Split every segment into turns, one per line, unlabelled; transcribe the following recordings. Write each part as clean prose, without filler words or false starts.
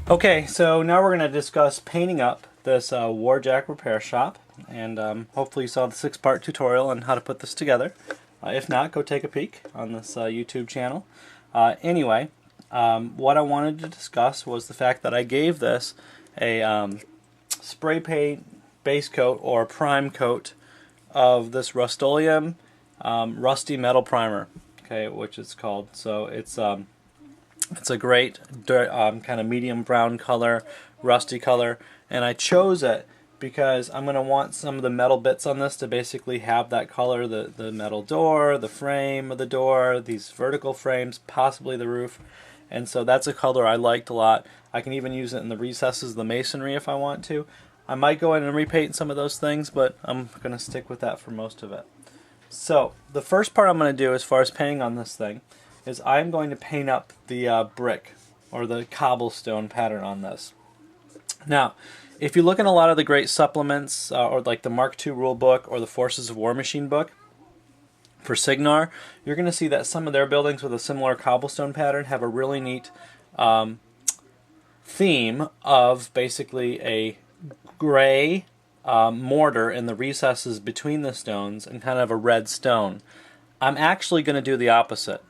Okay, so now we're going to discuss painting up this Warjack Repair Shop, and hopefully you saw the 6-part tutorial on how to put this together. If not, go take a peek on this YouTube channel. Anyway, what I wanted to discuss was the fact that I gave this a spray paint base coat or prime coat of this Rust-Oleum Rusty Metal Primer, okay, which it's called. So it's a great kind of medium brown color, rusty color, and I chose it because I'm going to want some of the metal bits on this to basically have that color, the metal door, the frame of the door, these vertical frames, possibly the roof, and so that's a color I liked a lot. I can even use it in the recesses of the masonry if I want to. I might go in and repaint some of those things, but I'm going to stick with that for most of it. So the first part I'm going to do as far as painting on this thing is I'm going to paint up the brick or the cobblestone pattern on this. Now, if you look in a lot of the great supplements or like the Mark II rule book or the Forces of War Machine book for Signar, you're going to see that some of their buildings with a similar cobblestone pattern have a really neat theme of basically a gray mortar in the recesses between the stones and kind of a red stone. I'm actually going to do the opposite.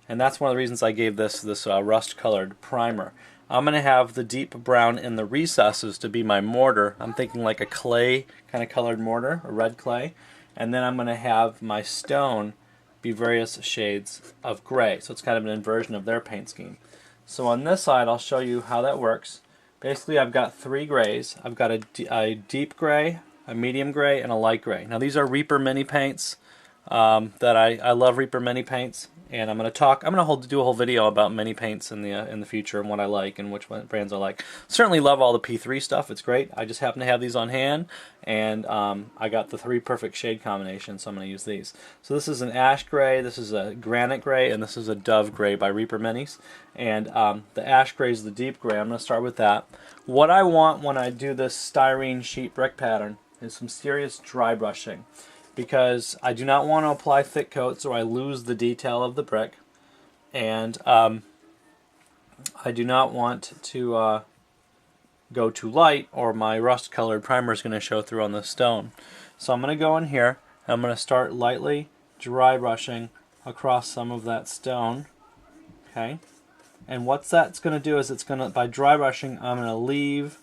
And that's one of the reasons I gave this rust-colored primer. I'm going to have the deep brown in the recesses to be my mortar. I'm thinking like a clay kind of colored mortar, a red clay. And then I'm going to have my stone be various shades of gray. So it's kind of an inversion of their paint scheme. So on this side, I'll show you how that works. Basically, I've got 3 grays. I've got a deep gray, a medium gray, and a light gray. Now these are Reaper mini paints. That I love Reaper mini paints, and I'm going to do a whole video about mini paints in the future and what I like and which brands I like. Certainly love all the P3 stuff. It's great. I just happen to have these on hand, and I got the 3 perfect shade combinations, so I'm going to use these. So this is an ash gray, this is a granite gray, and this is a dove gray by Reaper Minis. And the ash gray is the deep gray. I'm going to start with that. What I want when I do this styrene sheet brick pattern is some serious dry brushing, because I do not want to apply thick coats or I lose the detail of the brick, and I do not want to go too light or my rust colored primer is going to show through on the stone. So I'm going to go in here and I'm going to start lightly dry brushing across some of that stone. Okay, and what that's going to do is it's going to, by dry brushing, I'm going to leave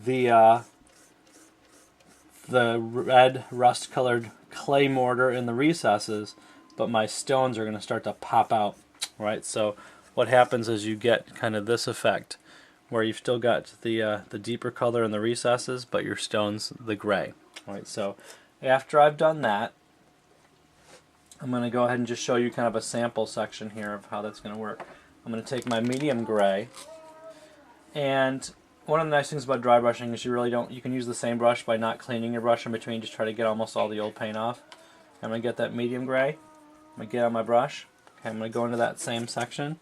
the red rust-colored clay mortar in the recesses, but my stones are going to start to pop out. Right. So what happens is you get kind of this effect, where you've still got the deeper color in the recesses, but your stone's the gray. Right. So after I've done that, I'm going to go ahead and just show you kind of a sample section here of how that's going to work. I'm going to take my medium gray, and one of the nice things about dry brushing is you can use the same brush by not cleaning your brush in between, just try to get almost all the old paint off. I'm going to get that medium gray, I'm going to get on my brush, okay, I'm going to go into that same section,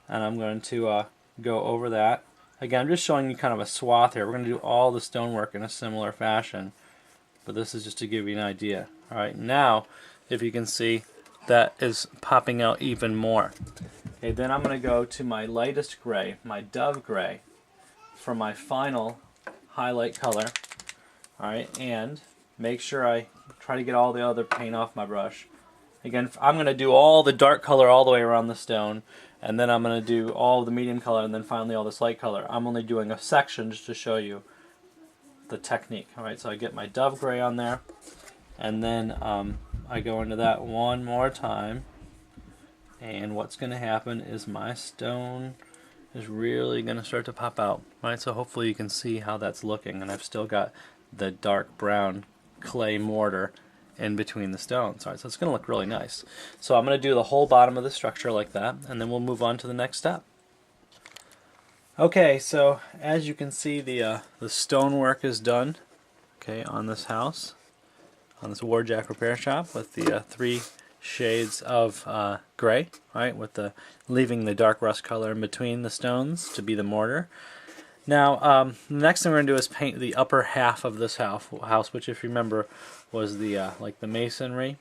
and I'm going to go over that. Again, I'm just showing you kind of a swath here. We're going to do all the stonework in a similar fashion, but this is just to give you an idea. Alright, now, if you can see, that is popping out even more. Okay, then I'm going to go to my lightest gray, my dove gray, for my final highlight color. Alright, and make sure I try to get all the other paint off my brush. Again, I'm going to do all the dark color all the way around the stone, and then I'm going to do all the medium color, and then finally all this light color. I'm only doing a section just to show you the technique. Alright, so I get my dove gray on there, and then I go into that one more time, and what's going to happen is my stone is really going to start to pop out. Right, so hopefully you can see how that's looking, and I've still got the dark brown clay mortar in between the stones. Alright, so it's going to look really nice. So I'm going to do the whole bottom of the structure like that, and then we'll move on to the next step. Okay, so as you can see, the stonework is done, okay, on this house, on this Warjack Repair Shop, with the 3 shades of gray, right, with leaving the dark rust color in between the stones to be the mortar. Now, the next thing we're going to do is paint the upper half of this house, which, if you remember, was the like the masonry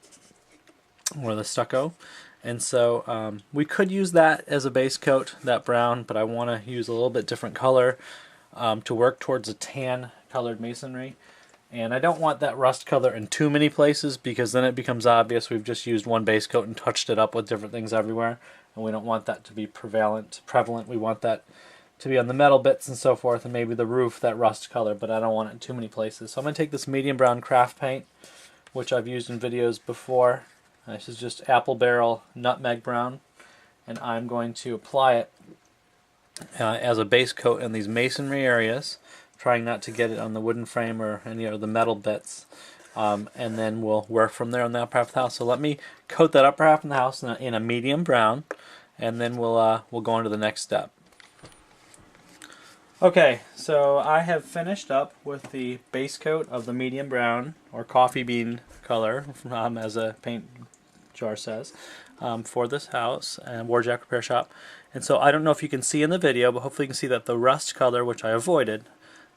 or the stucco, And so we could use that as a base coat, that brown, but I want to use a little bit different color to work towards a tan colored masonry. And I don't want that rust color in too many places, because then it becomes obvious we've just used one base coat and touched it up with different things everywhere. And we don't want that to be prevalent. We want that to be on the metal bits and so forth, and maybe the roof, that rust color, but I don't want it in too many places. So I'm going to take this medium brown craft paint, which I've used in videos before. This is just apple barrel nutmeg brown, and I'm going to apply it as a base coat in these masonry areas, trying not to get it on the wooden frame or any of the metal bits, and then we'll work from there on the upper half of the house. So let me coat that upper half of the house in a medium brown, and then we'll go on to the next step. Okay, so I have finished up with the base coat of the medium brown, or coffee bean color, as a paint jar says, for this house, and Warjack Repair Shop. And so I don't know if you can see in the video, but hopefully you can see that the rust color, which I avoided,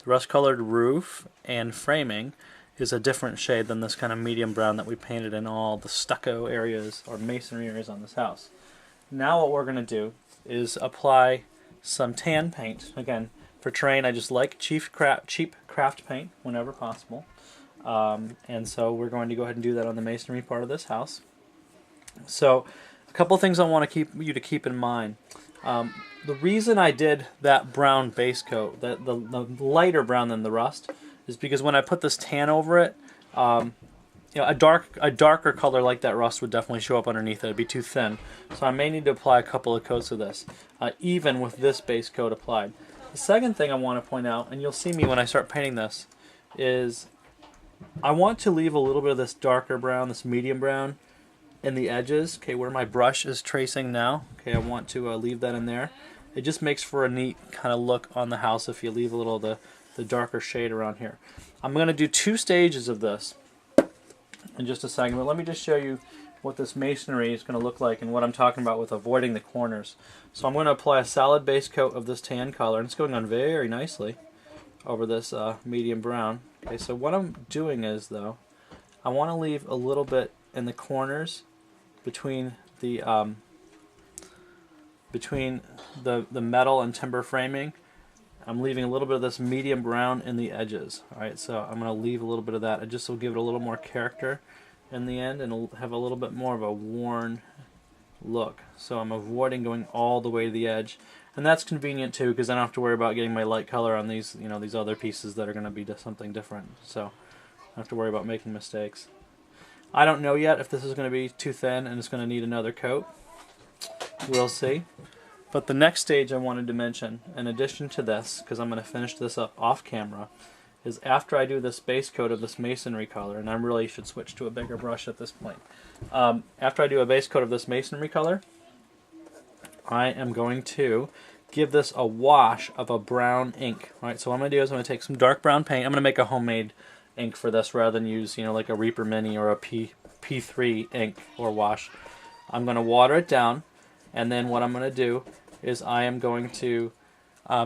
the rust colored roof and framing, is a different shade than this kind of medium brown that we painted in all the stucco areas or masonry areas on this house. Now what we're going to do is apply some tan paint. Again, for terrain, I just like cheap craft paint whenever possible. And so we're going to go ahead and do that on the masonry part of this house. So a couple things I want you to keep in mind. The reason I did that brown base coat, the lighter brown than the rust, is because when I put this tan over it, a darker color like that rust would definitely show up underneath it. It'd be too thin. So I may need to apply a couple of coats of this, even with this base coat applied. The second thing I want to point out, and you'll see me when I start painting this, is I want to leave a little bit of this darker brown, this medium brown, in the edges, okay, where my brush is tracing now. Okay, I want to leave that in there. It just makes for a neat kind of look on the house if you leave a little of the darker shade around here. I'm going to do 2 stages of this in just a second, but let me just show you what this masonry is going to look like and what I'm talking about with avoiding the corners. So I'm going to apply a solid base coat of this tan color, and it's going on very nicely over this medium brown. Okay, so what I'm doing is, though, I want to leave a little bit in the corners between the metal and timber framing. I'm leaving a little bit of this medium brown in the edges. Alright, so I'm going to leave a little bit of that. It just will give it a little more character in the end, and it'll have a little bit more of a worn look. So I'm avoiding going all the way to the edge. And that's convenient too, because I don't have to worry about getting my light color on these, these other pieces that are going to be something different. So I don't have to worry about making mistakes. I don't know yet if this is going to be too thin and it's going to need another coat. We'll see. But the next stage I wanted to mention, in addition to this, because I'm going to finish this up off camera, is after I do this base coat of this masonry color, and I really should switch to a bigger brush at this point. After I do a base coat of this masonry color, I am going to give this a wash of a brown ink. Right, so what I'm going to do is I'm going to take some dark brown paint. I'm going to make a homemade ink for this rather than use, like a Reaper Mini or a P3 ink or wash. I'm going to water it down, and then what I'm going to do is I am going to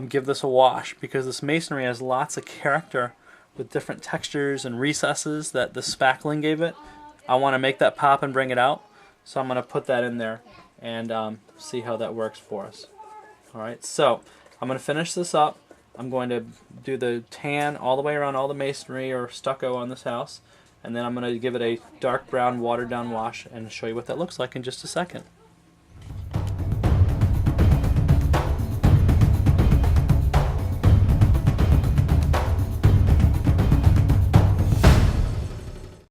give this a wash, because this masonry has lots of character with different textures and recesses that the spackling gave it. I want to make that pop and bring it out, so I'm going to put that in there and see how that works for us. Alright, so I'm going to finish this up. I'm going to do the tan all the way around all the masonry or stucco on this house, and then I'm going to give it a dark brown watered down wash and show you what that looks like in just a second.